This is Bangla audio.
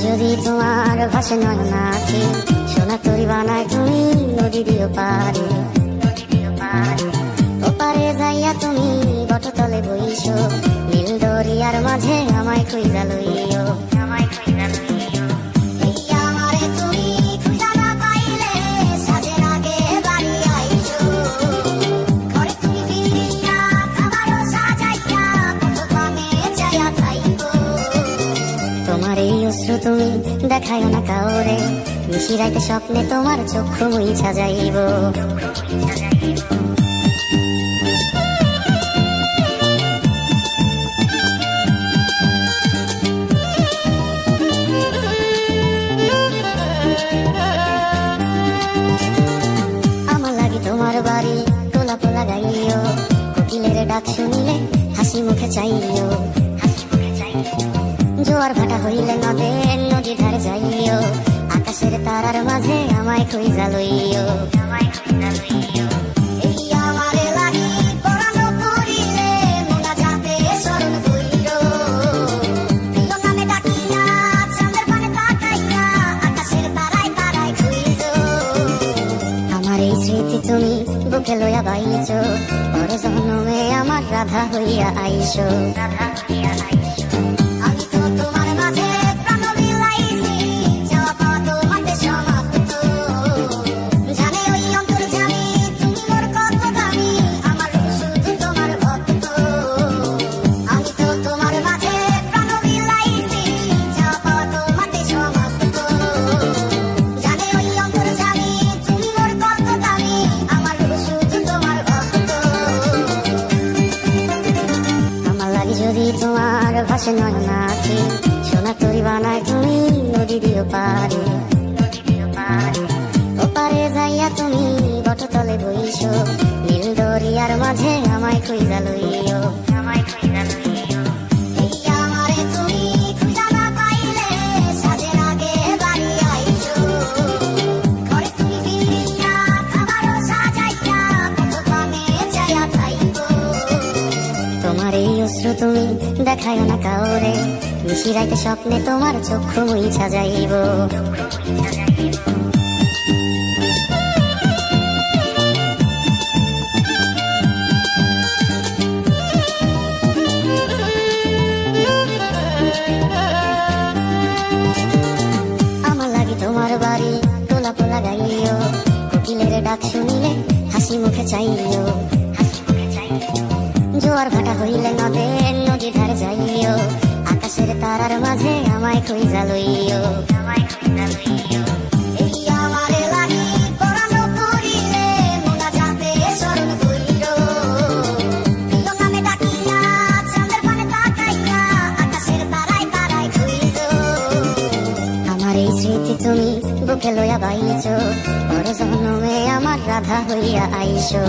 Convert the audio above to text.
যদি তোমার ভাসে নয়ন আঁখি, সোনা তরি বানায় তুমি নদী দিও পারে। ওপারে যাইয়া তুমি বটতলে বইছো, নীল দরিয়ার মাঝে আমায় খুঁজা লইও। তোমার এই অশ্রু তুমি দেখায় না কাউরে, নিশিরাইতে স্বপ্নে তোমার চক্ষু মুইছা যাইব। আমার লাগি তোমার বাড়ি গোলাপ লাগাইও, কোকিলের ডাক শুনিলে হাসি মুখে চাইও। জোয়ার ভাটা হইলে নদী ধারে যাইও, আকাশের তারার মাঝে আমায় খুঁজা লইও। আমার এই স্মৃতি তুমি বুকে লইয়া বাইছো, পরে জন্মে আমার রাধা হইয়া আইসো। যদি তোমার ভাসে নয়ন আঁখি, সোনা তরি বানায় তুমি নদী দিও পারে। ওপারে যাইয়া তুমি বটতলে বইছো, নীল দরিয়ার মাঝে আমায় খুঁজা লইও। তোমার এই অশ্রু তুমি দেখায় না কাউরে, নিশিরাইতে স্বপ্নে তোমার চক্ষু মুইছা যাইব। আমার লাগি তোমার বাড়ি গোলাপ লাগাইও, কোকিলের ডাক শুনিলে হাসি মুখে চাইও। জোয়ার ভাটা হইলে নদী ধারে যাইও, আকাশের তারার মাঝে আমায় খুঁজা লইও। আমার এই স্মৃতি তুমি বুকে লইয়া বাইছো, পরে জন্মে আমার রাধা হইয়া আইসো।